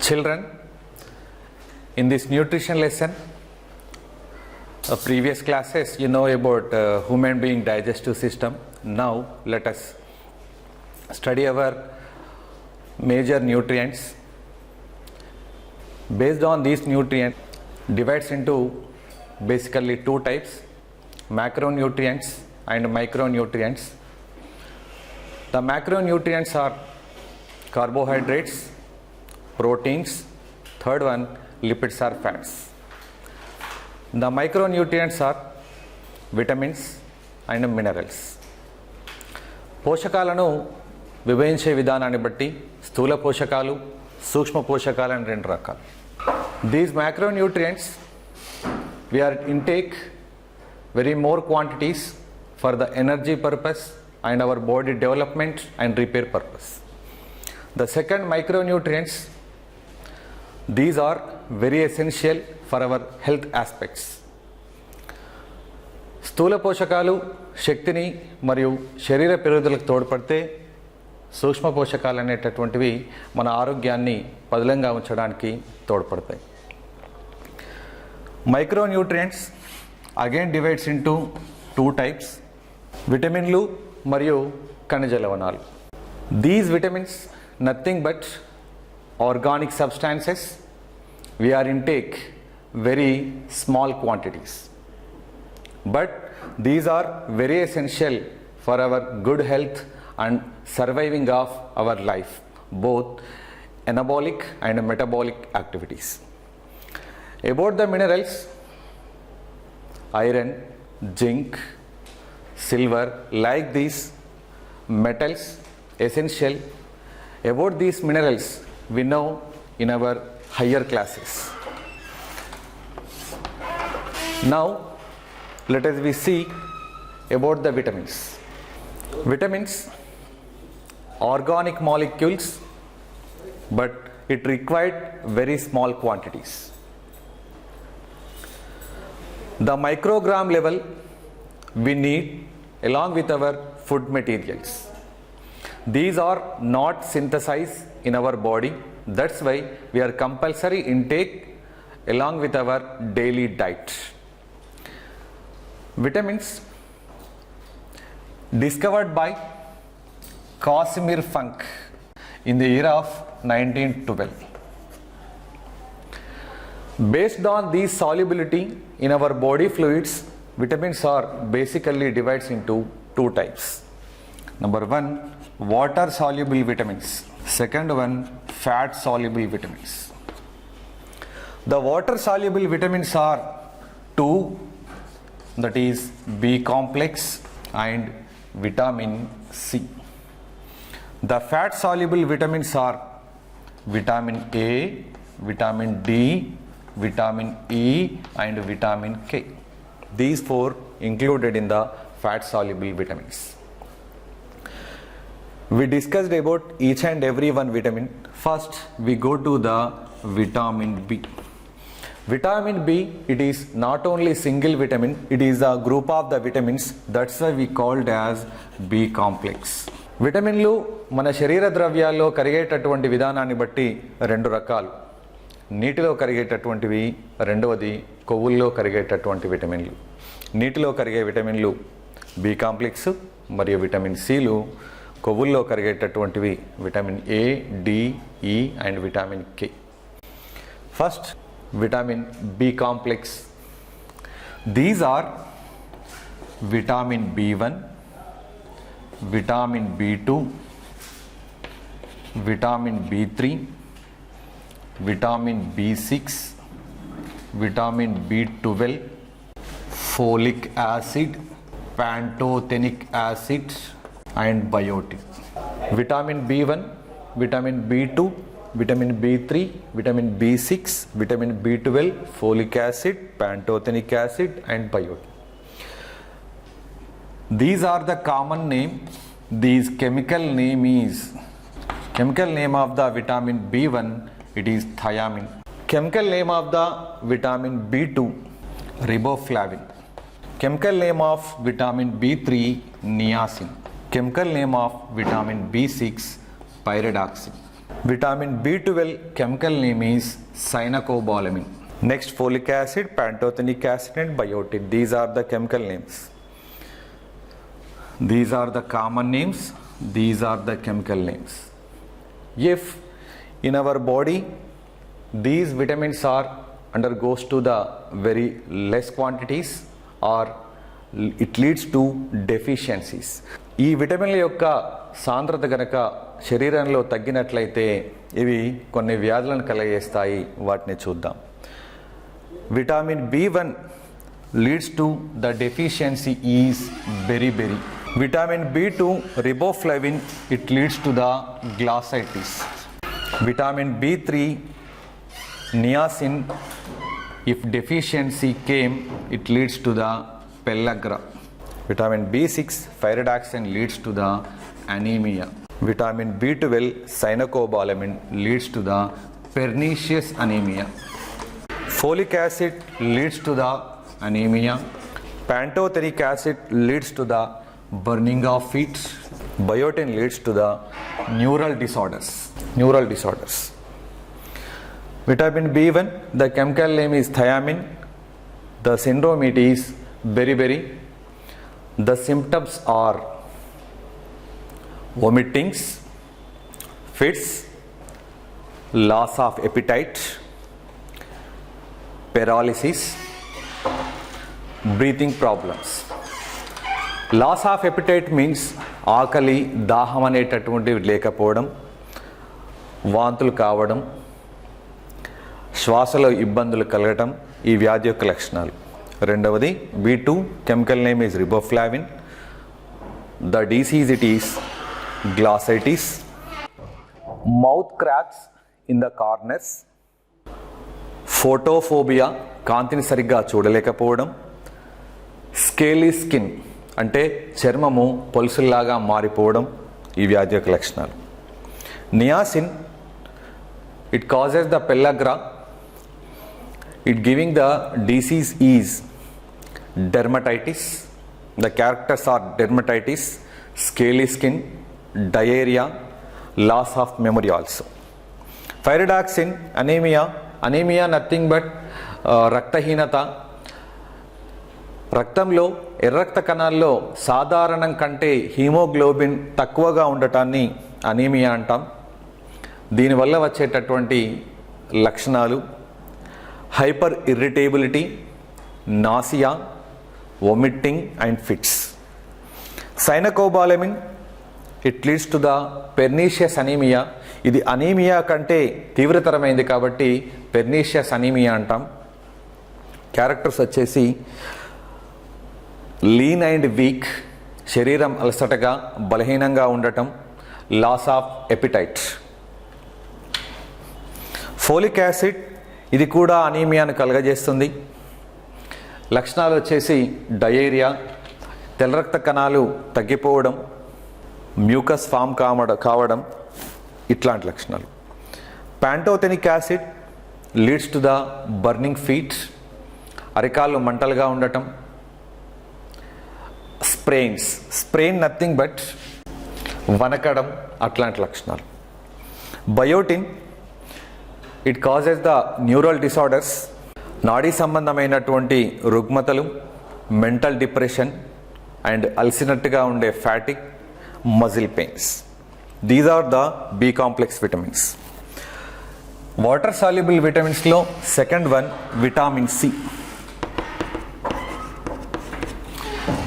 Children, in this nutrition lesson, previous classes you know about human being digestive system. Now let us study our major nutrients. Based on these nutrients, divides into basically two types: macronutrients and micronutrients. The macronutrients are carbohydrates, proteins, third one lipids or fats. The micronutrients are vitamins and minerals. పోషకాలను విభజించే విధానాన్ని బట్టి స్థూల పోషకాలు, సూక్ష్మ పోషకాలు అని రెండు రకాలు. These macronutrients we are intake very more quantities for the energy purpose and our body development and repair purpose. The second micronutrients, these are very essential for our health aspects. స్థూల పోషకాలు శక్తిని మరియు శరీర పెరుగుదలకు తోడ్పడితే, సూక్ష్మ పోషకాలు అనేటటువంటివి మన ఆరోగ్యాన్ని పదిలంగా ఉంచడానికి తోడ్పడతాయి. Micronutrients again divides into two types: విటమిన్లు మరియు ఖనిజ లవణాలు. These vitamins nothing but organic substances. We are intake very small quantities, but these are very essential for our good health and surviving of our life, both anabolic and metabolic activities. About the minerals, iron, zinc, silver, like these metals essential. About these minerals we know in our higher classes. Now let us we see about the vitamins. Vitamins, organic molecules, but it required very small quantities. The microgram level we need along with our food materials. These are not synthesized in our body. That's why we are compulsory intake along with our daily diet. Vitamins discovered by Casimir Funk in the year of 1912. Based on these solubility in our body fluids, vitamins are basically divided into two types. Number one, water soluble vitamins. Second one, fat soluble vitamins. The water soluble vitamins are two, that is B complex and vitamin C. The fat soluble vitamins are vitamin A, vitamin D, vitamin E and vitamin K. These four included in the fat soluble vitamins. We discussed about each and every one vitamin. First we go to the vitamin B. Vitamin B, it is not only single vitamin, it is a group of the vitamins. That's why we called as B complex. విటమిన్లు మన శరీర ద్రవ్యాల్లో కరిగేటటువంటి విధానాన్ని బట్టి రెండు రకాలు: నీటిలో కరిగేటటువంటివి, రెండవది కొవ్వుల్లో కరిగేటటువంటి విటమిన్లు. నీటిలో కరిగే విటమిన్లు బి కాంప్లెక్స్ మరియు విటమిన్ సిలు, కొవ్వుల్లో కరిగేటటువంటివి విటమిన్ ఏ, డి, ఈ and vitamin K. First vitamin B complex. These are vitamin బి1, vitamin బి2, vitamin బి3, vitamin B6, vitamin B12, folic acid, pantothenic acid and biotin. Vitamin B1, vitamin B2, vitamin B3, vitamin B6, vitamin B12, folic acid, pantothenic acid and biotin. These are the common name. These chemical name of the vitamin B1, it is thiamine. Chemical name of the vitamin B2, riboflavin. Chemical name of vitamin B3 niacin. Chemical name of vitamin B6 pyridoxine. Vitamin B12 chemical name is cyanocobalamin. Next, folic acid, pantothenic acid and biotin. These are the chemical names. These are the common names. These are the chemical names. If in our body these vitamins are undergoes to the very less quantities or it leads to deficiencies. ఈ విటమిన్ల యొక్క సాంద్రత గనక శరీరంలో తగ్గినట్లయితే ఇవి కొన్ని వ్యాధులను కలగజేస్తాయి. వాటిని చూద్దాం. Vitamin B1 leads to the deficiency is beriberi. Vitamin B2 riboflavin, it leads to the glossitis. Vitamin B3 niacin, if deficiency came, it leads to the pellagra. Vitamin B6 pyridoxine leads to the anemia. Vitamin B12 cyanocobalamin leads to the pernicious anemia. Folic acid leads to the anemia. Pantothenic acid leads to the burning of feet. Biotin leads to the neural disorders. Vitamin B1, the chemical name is thiamine. The syndrome it is beriberi. The symptoms are vomitings, fits, loss of appetite, paralysis, breathing problems. Loss of appetite means ఆకలి దాహం అనేటటువంటివి లేకపోవడం, వాంతులు కావడం, శ్వాసలో ఇబ్బందులు కలగటం ఈ వ్యాధి యొక్క లక్షణాలు. రెండవది B2 chemical name is riboflavin. The disease it is glossitis. Mouth cracks in the corners, photophobia కాంతిని సరిగ్గా చూడలేకపోవడం, స్కేలీ స్కిన్ అంటే చర్మము పొలుసుల్లాగా మారిపోవడం ఈ వ్యాధి యొక్క లక్షణాలు. Niacin it causes the pellagra. It giving the disease is dermatitis. The characters are dermatitis, scaly skin, diarrhoea, loss of memory also. Pyridoxine anaemia nothing but రక్తహీనత. రక్తంలో ఎర్ర రక్త కణాల్లో సాధారణం కంటే హీమోగ్లోబిన్ తక్కువగా ఉండటాన్ని అనీమియా అంటాం. దీనివల్ల వచ్చేటటువంటి లక్షణాలు hyper irritability, nausea, vomiting and fits. Cyanocobalamin it leads to the pernicious anaemia. ఇది అనీమియా కంటే తీవ్రతరమైంది కాబట్టి పెర్నీషియస్ అనీమియా అంటాం. క్యారెక్టర్స్ వచ్చేసి లీన్ అండ్ వీక్, శరీరం అలసటగా బలహీనంగా ఉండటం, loss of appetite. Folic acid ఇది కూడా అనీమియాను కలుగజేస్తుంది. లక్షణాలు వచ్చేసి డయేరియా, తెల్ల రక్త కణాలు తగ్గిపోవడం, మ్యూకస్ ఫామ్ కావడం ఇట్లాంటి లక్షణాలు. Pantothenic acid leads to the burning feet, అరికాళ్ళు మంటలుగా ఉండటం. స్ప్రెయిన్ నథింగ్ బట్ వనకడం అట్లాంటి లక్షణాలు. Biotin it causes the neural disorders, నాడీ సంబంధమైనటువంటి రుగ్మతలు, మెంటల్ డిప్రెషన్ అండ్ అలసినట్టుగా ఉండే fatigue, muscle pains. These are the B complex vitamins. Water soluble విటమిన్స్లో second one vitamin C.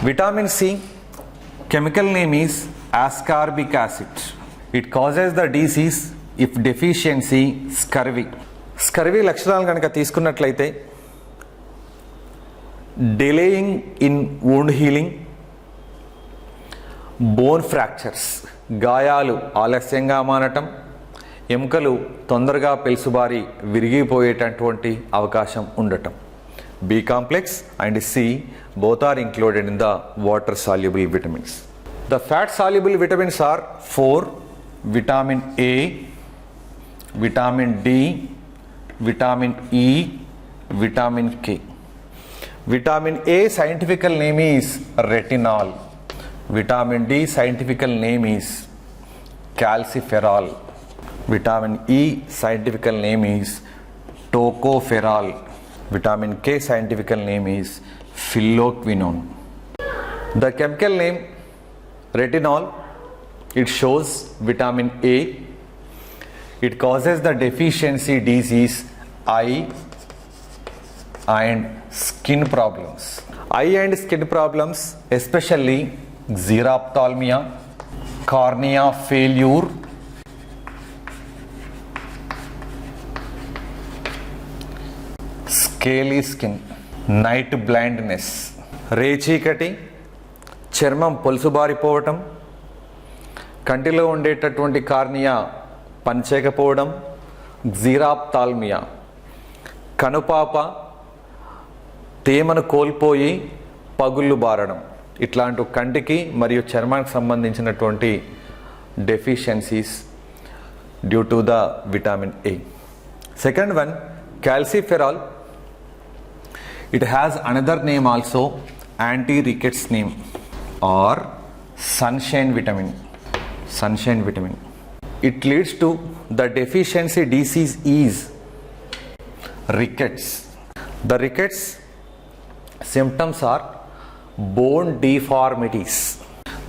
Vitamin C chemical name is ascorbic acid. It causes the disease if deficiency scurvy. Scurvy లక్షణాలు కనుక తీసుకున్నట్లయితే delaying in wound healing, bone fractures గాయాలు ఆలస్యంగా మానటం, ఎముకలు తొందరగా పెలుసుబారి విరిగిపోయేటటువంటి అవకాశం ఉండటం. B complex and C both are included in the water soluble vitamins. The fat soluble vitamins are 4: vitamin A, vitamin D, vitamin E, vitamin K. Vitamin A scientific name is retinol. Vitamin D scientific name is calciferol. Vitamin E scientific name is tocopherol. Vitamin K scientific name is phylloquinone. The chemical name retinol, it shows vitamin A. It causes the deficiency disease eye and skin problems. Eye and skin problems, especially xerophthalmia, cornea failure, scaly skin, night blindness, రేచీకటి, చర్మం పొలుసుబారిపోవటం, కంటిలో ఉండేటటువంటి cornea పనిచేయకపోవడం, గ్జీరాప్థాల్మియా, కనుపాప తేమను కోల్పోయి పగుళ్ళు బారడం, ఇట్లాంటి కంటికి మరియు చర్మానికి సంబంధించినటువంటి deficiencies due to the vitamin A. Second one, calciferol. It has another name also, anti-rickets name or sunshine vitamin. Sunshine vitamin. It leads to the deficiency disease is rickets. The rickets symptoms are bone deformities.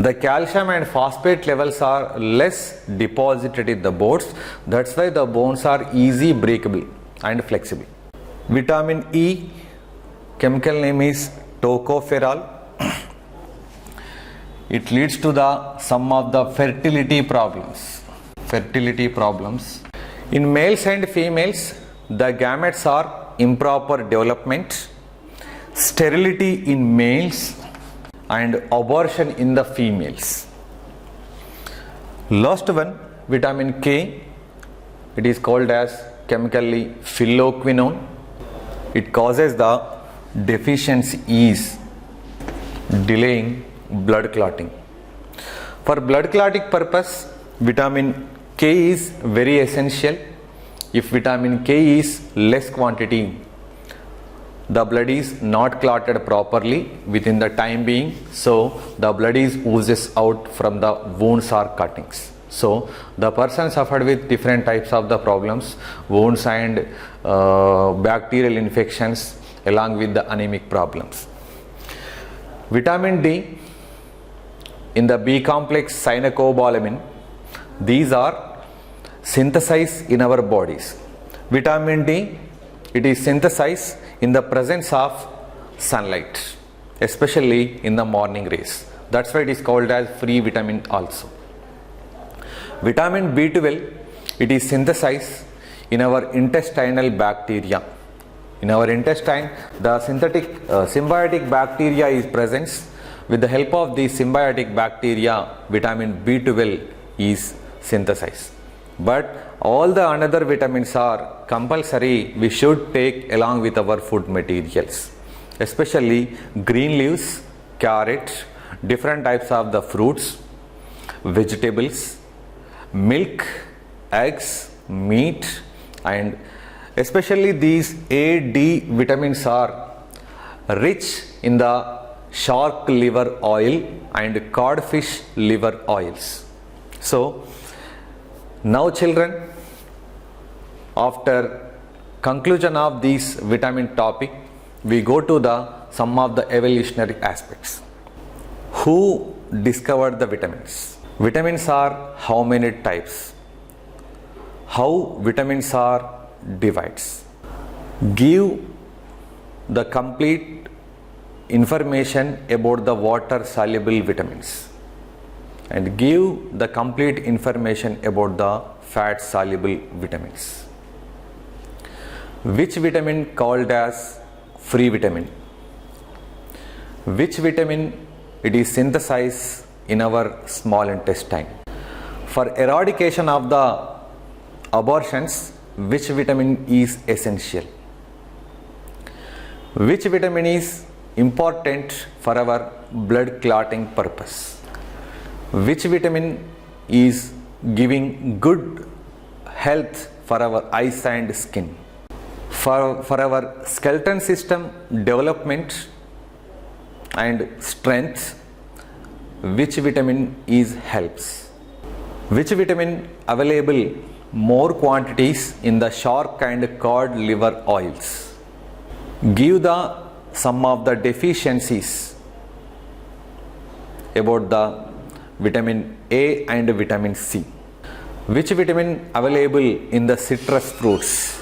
The calcium and phosphate levels are less deposited in the bones. That's why the bones are easy breakable and flexible. Vitamin E, chemical name is tocopherol. It leads to the some of the fertility problems. Fertility problems. In males and females, the gametes are improper development, sterility in males, and abortion in the females. Last one, vitamin K. It is called as chemically phylloquinone. It causes the deficiency is delaying blood clotting. For blood clotting purpose, vitamin K is very essential. If vitamin K is less quantity, the blood is not clotted properly within the time being, so the blood is oozes out from the wounds or cuttings. So the person suffered with different types of the problems, wounds and bacterial infections along with the anemic problems. Vitamin D in the B complex cyanocobalamin, these are synthesized in our bodies. Vitamin D, it is synthesized in the presence of sunlight, especially in the morning rays. That's why it is called as free vitamin also. Vitamin B12, it is synthesized in our intestinal bacteria. In our intestine, the symbiotic bacteria is present. With the help of the symbiotic bacteria, vitamin B12 is synthesized. But all the another vitamins are compulsory, we should take along with our food materials, especially green leaves, carrot, different types of the fruits, vegetables, milk, eggs, meat, and especially these A, D vitamins are rich in the shark liver oil and codfish liver oils. So now children, after conclusion of this vitamin topic, we go to the some of the evolutionary aspects. Who discovered the vitamins? Vitamins are how many types? How vitamins are divides? Give the complete information about the water soluble vitamins and give the complete information about the fat soluble vitamins. Which vitamin called as free vitamin? Which vitamin it is synthesized in our small intestine? For eradication of the abortions, which vitamin is essential? Which vitamin is important for our blood clotting purpose? Which vitamin is giving good health for our eyes and skin? for our skeleton system development and strength, which vitamin is helps? Which vitamin available more quantities in the shark and cod liver oils? Give the some of the deficiencies about the vitamin A and vitamin C. Which vitamin available in the citrus fruits?